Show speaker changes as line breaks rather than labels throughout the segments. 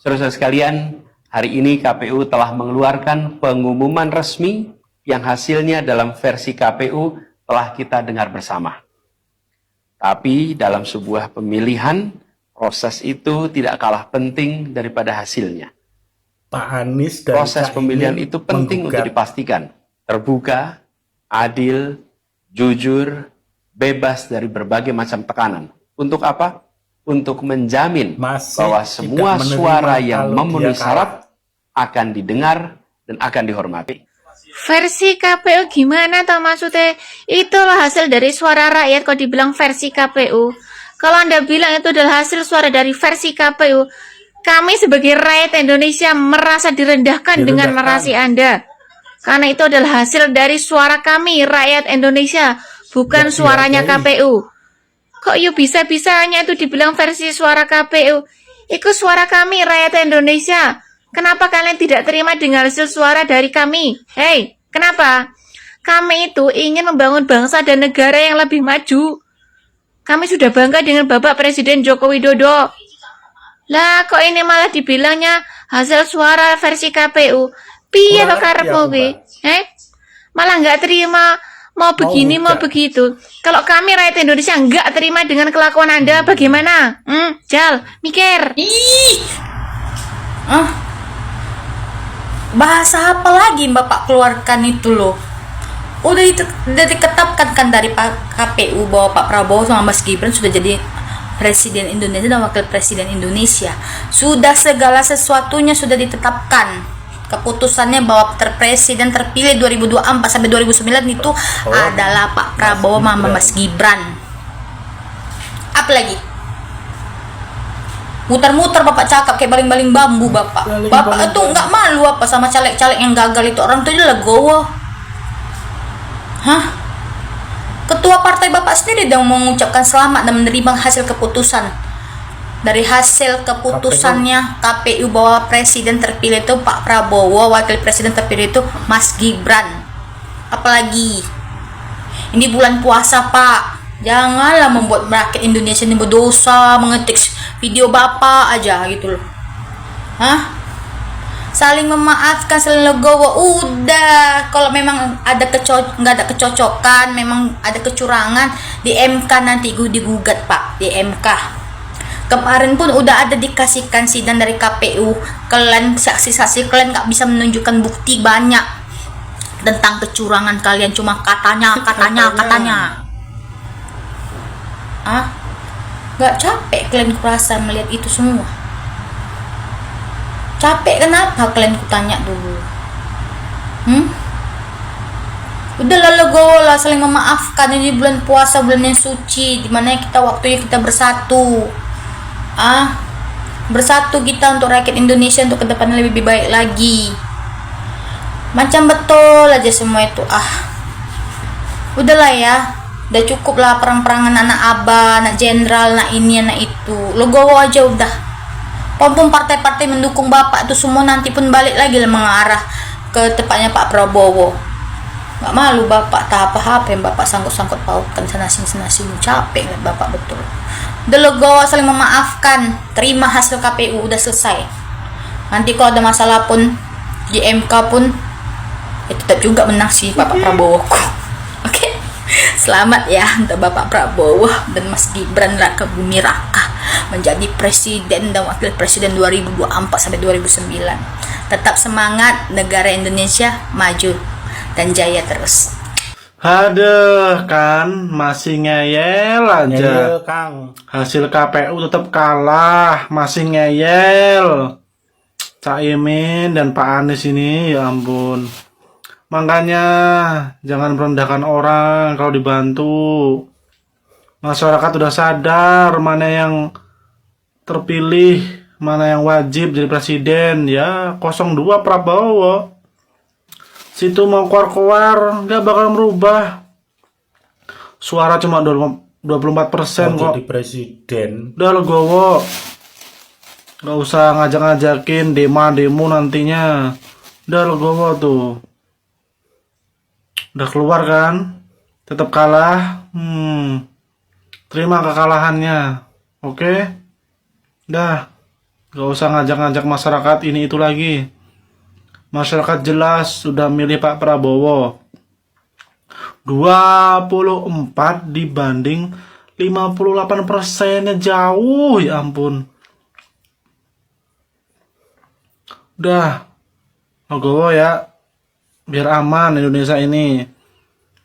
Saudara sekalian, hari ini KPU telah mengeluarkan pengumuman resmi yang hasilnya dalam versi KPU telah kita dengar bersama. Tapi dalam sebuah pemilihan, proses itu tidak kalah penting daripada hasilnya.
Pak Anies dan
Proses pemilihan itu penting untuk dipastikan terbuka, adil, jujur, bebas dari berbagai macam tekanan. Untuk apa? Untuk menjamin bahwa semua suara yang memenuhi syarat akan didengar dan akan dihormati.
Versi KPU gimana toh maksudnya? Itulah hasil dari suara rakyat kok dibilang versi KPU. Kalau Anda bilang itu adalah hasil suara dari versi KPU, kami sebagai rakyat Indonesia merasa direndahkan dengan narasi Anda. Karena itu adalah hasil dari suara kami, rakyat Indonesia, bukan suaranya KPU. Kok yuk bisa-bisanya itu dibilang versi suara KPU? Itu suara kami, rakyat Indonesia. Kenapa kalian tidak terima dengan hasil suara dari kami? Hei, kenapa? Kami itu ingin membangun bangsa dan negara yang lebih maju. Kami sudah bangga dengan Bapak Presiden Joko Widodo. Lah, kok ini malah dibilangnya hasil suara versi KPU? Piye kok karepmu ki? Malah nggak terima. Mau begini, mau begitu. Kalau kami rakyat Indonesia nggak terima dengan kelakuan Anda, bagaimana? Jal, mikir.
Bahasa apa lagi Bapak keluarkan itu loh? Udah diketapkan kan dari KPU bahwa Pak Prabowo sama Mas Gibran sudah jadi Presiden Indonesia dan Wakil Presiden Indonesia. Sudah segala sesuatunya sudah ditetapkan. Keputusannya bahwa presiden terpilih 2024 sampai 2009 itu adalah Pak Prabowo sama Mas Gibran. Apa lagi? Muter-muter Bapak cakap kayak baling-baling bambu Bapak. Bapak itu nggak malu apa sama caleg-caleg yang gagal itu? Orang itu aja legowo. Ketua partai Bapak sendiri dong mengucapkan selamat dan menerima hasil keputusan. Dari hasil keputusannya KPU bahwa presiden terpilih itu Pak Prabowo, wakil presiden terpilih itu Mas Gibran. Apalagi ini bulan puasa Pak, janganlah membuat rakyat Indonesia ini berdosa mengetik video Bapak aja gitu loh. Saling memaafkan, saling legowo. Udah, kalau memang ada nggak ada kecocokan, memang ada kecurangan di MK nanti digugat Pak di MK. Kemarin pun udah ada dikasihkan sidang dari KPU. Kalian saksi-saksi kalian nggak bisa menunjukkan bukti banyak tentang kecurangan kalian, cuma katanya. Nggak capek kalian kurasa melihat itu semua? Capek kenapa kalian kutanya dulu? Udah legowo lah, saling memaafkan. Ini bulan puasa, bulan yang suci, dimana waktunya kita bersatu. Bersatu kita untuk rakyat Indonesia, untuk kedepannya lebih baik lagi. Macam betul aja semua itu. Udahlah ya, udah cukup lah perang-perangan anak abah, anak jenderal, anak ini, anak itu. Legowo aja udah. Pompong partai-partai mendukung Bapak itu semua nanti pun balik lagi lah mengarah ke tempatnya Pak Prabowo. Gak malu Bapak, tak apa-apa yang Bapak sangkut-sangkut pautkan sana-sini. Capek lah Bapak betul. Udah legowo, saling memaafkan, terima hasil KPU, udah selesai. Nanti kalau ada masalah pun di MK pun tetap juga menang sih Bapak Prabowo. Oke. Selamat ya untuk Bapak Prabowo dan Mas Gibran Raka Bumi Raka menjadi presiden dan wakil presiden 2024 sampai 2009. Tetap semangat, negara Indonesia maju dan jaya terus.
Aduh, kan masih ngeyel aja. Kang. Hasil KPU tetap kalah, masih ngeyel. Caimin dan Pak Anies ini, ya ampun. Makanya jangan merendahkan orang kalau dibantu. Masyarakat udah sadar mana yang terpilih, mana yang wajib jadi presiden. Ya 02 Prabowo. Situ mau keluar nggak bakal merubah. Suara cuma 24% kok. Jadi presiden. Udah legowo. Nggak usah ngajak-ngajakin demo nantinya. Udah legowo tuh. Udah keluar kan? Tetap kalah. Terima kekalahannya. Oke? Dah. Gak usah ngajak-ngajak masyarakat ini itu lagi. Masyarakat jelas sudah milih Pak Prabowo. 24 dibanding 58%-nya jauh, ya ampun. Udah, legowo ya, biar aman Indonesia ini.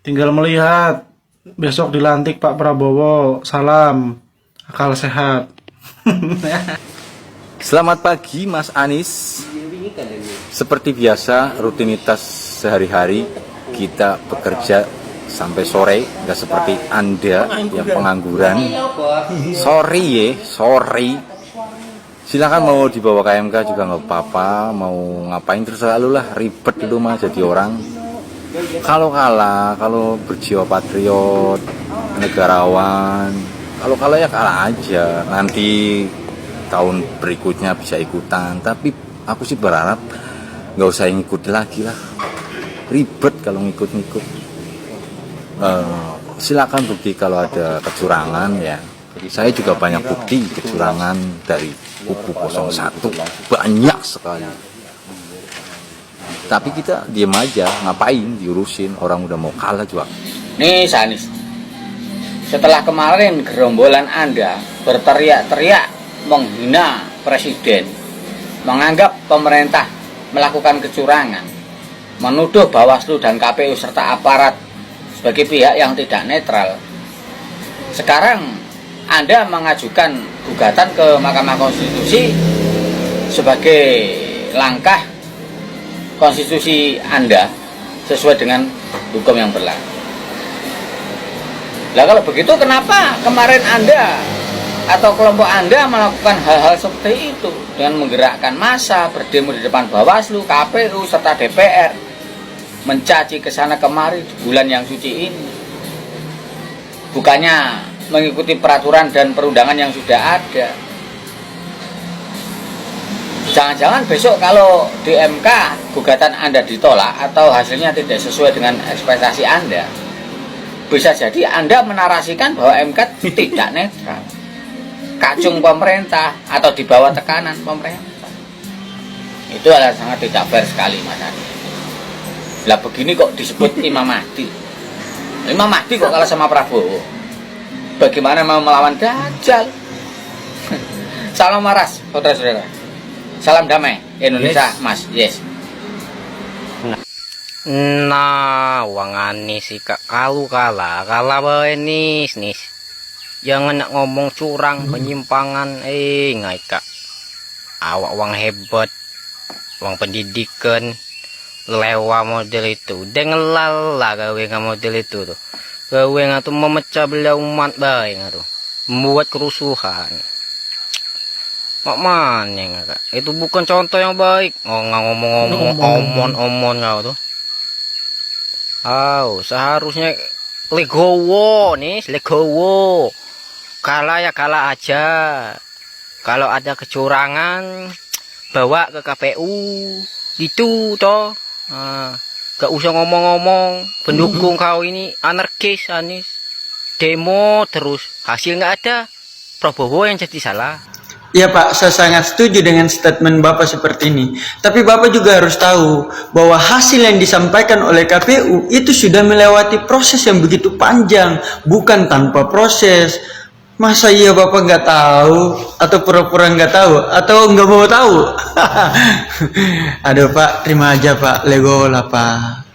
Tinggal melihat, besok dilantik Pak Prabowo. Salam, akal sehat.
Selamat pagi Mas Anies. Seperti biasa rutinitas sehari-hari kita bekerja sampai sore, nggak seperti Anda yang pengangguran. Sorry. Silakan mau dibawa KMK juga nggak apa-apa, mau ngapain terserah lu lah, ribet lu mah jadi orang. Kalau kalah, kalau berjiwa patriot, negarawan, kalau kalah ya kalah aja. Nanti tahun berikutnya bisa ikutan, tapi aku sih berharap nggak usah ngikut lagi lah, ribet kalau ngikut-ngikut. Silakan bukti kalau ada kecurangan ya. Saya juga banyak bukti kecurangan dari kubu 01, banyak sekali. Tapi kita diem aja, ngapain diurusin, orang udah mau kalah juga.
Nih Sanis, setelah kemarin gerombolan Anda berteriak-teriak menghina presiden, menganggap pemerintah melakukan kecurangan, menuduh Bawaslu dan KPU serta aparat sebagai pihak yang tidak netral. Sekarang Anda mengajukan gugatan ke Mahkamah Konstitusi sebagai langkah konstitusi Anda sesuai dengan hukum yang berlaku. Nah kalau begitu kenapa kemarin Anda atau kelompok Anda melakukan hal-hal seperti itu dengan menggerakkan massa, berdemo di depan Bawaslu, KPU, serta DPR, mencaci kesana kemari di bulan yang suci ini? Bukannya mengikuti peraturan dan perundangan yang sudah ada. Jangan-jangan besok kalau di MK gugatan Anda ditolak atau hasilnya tidak sesuai dengan ekspektasi Anda, bisa jadi Anda menarasikan bahwa MK tidak netral, kacung pemerintah atau di bawah tekanan pemerintah. Itu adalah sangat tidak fair sekali, Mas Adi. Lah begini kok disebut Imam Mahdi. Imam Mahdi kok kalah sama Prabowo. Bagaimana mau melawan Dajjal? Salam waras, saudara-saudara. Salam damai Indonesia, yes. Mas. Yes.
Nah, wang Anies sih kak kalah bae nis. Jangan nak ngomong curang, penyimpangan, ngai kak. Awak wang hebat, wang pendidikan, lewa model itu. Dengelal lah gawe nggak model itu tuh. Gawe nggak tuh memecah belah umat bae nggak tuh, membuat kerusuhan. Mak mana nggak kak? Itu bukan contoh yang baik. Ngomong-ngomong omon nggak tuh. Seharusnya legowo nih, legowo. Kalah ya kalah aja. Kalau ada kecurangan, bawa ke KPU. Gitu toh. Gak usah ngomong-ngomong. Pendukung kau ini anarkis, Anies. Demo terus. Hasil nggak ada. Prabowo yang jadi salah.
Ya Pak, saya sangat setuju dengan statement Bapak seperti ini. Tapi Bapak juga harus tahu bahwa hasil yang disampaikan oleh KPU itu sudah melewati proses yang begitu panjang, bukan tanpa proses. Masa iya Bapak nggak tahu, atau pura-pura nggak tahu, atau nggak mau tahu? Aduh Pak, terima aja Pak, lego lah Pak.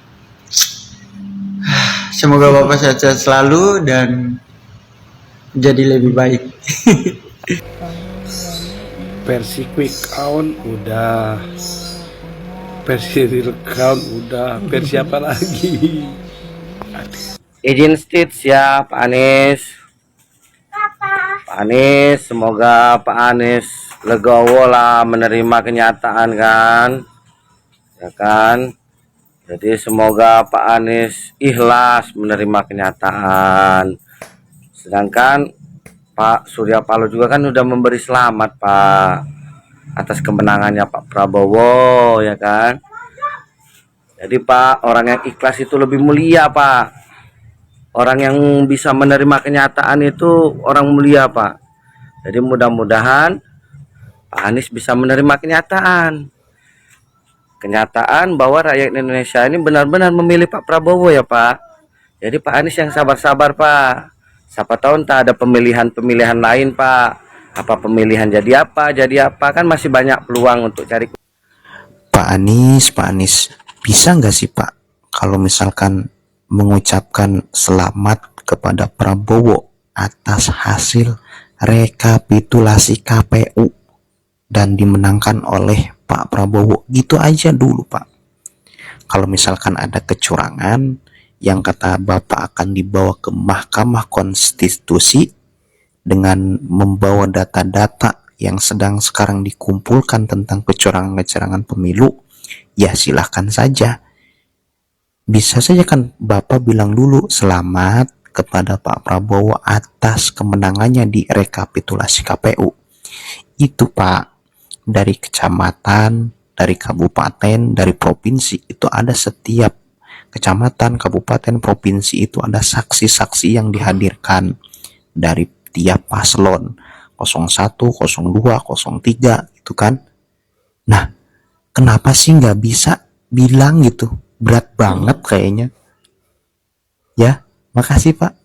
Semoga Bapak sehat selalu dan jadi lebih baik.
Versi quick count udah, versi real count udah, versi apa lagi?
Izin state siap, Pak Anies. Pak Anies, semoga Pak Anies legowo lah menerima kenyataan kan, ya kan. Jadi semoga Pak Anies ikhlas menerima kenyataan. Sedangkan Pak Surya Paloh juga kan udah memberi selamat Pak atas kemenangannya Pak Prabowo, ya kan. Jadi Pak, orang yang ikhlas itu lebih mulia Pak. Orang yang bisa menerima kenyataan itu orang mulia Pak. Jadi mudah-mudahan Pak Anies bisa menerima kenyataan bahwa rakyat Indonesia ini benar-benar memilih Pak Prabowo ya Pak. Jadi Pak Anies yang sabar-sabar Pak. Siapa tahu entah ada pemilihan lain Pak. Apa pemilihan jadi apa kan masih banyak peluang untuk cari.
Pak Anies, bisa nggak sih Pak kalau misalkan mengucapkan selamat kepada Prabowo atas hasil rekapitulasi KPU dan dimenangkan oleh Pak Prabowo, gitu aja dulu Pak. Kalau misalkan ada kecurangan yang kata Bapak akan dibawa ke Mahkamah Konstitusi dengan membawa data-data yang sekarang dikumpulkan tentang kecurangan-kecurangan pemilu, ya silahkan saja. Bisa saja kan Bapak bilang dulu selamat kepada Pak Prabowo atas kemenangannya di rekapitulasi KPU. Itu Pak, dari kecamatan, dari kabupaten, dari provinsi, itu ada setiap kecamatan, kabupaten, provinsi itu ada saksi-saksi yang dihadirkan dari tiap paslon 01, 02, 03 itu kan. Nah, kenapa sih nggak bisa bilang gitu? Berat banget kayaknya. Ya, makasih Pak.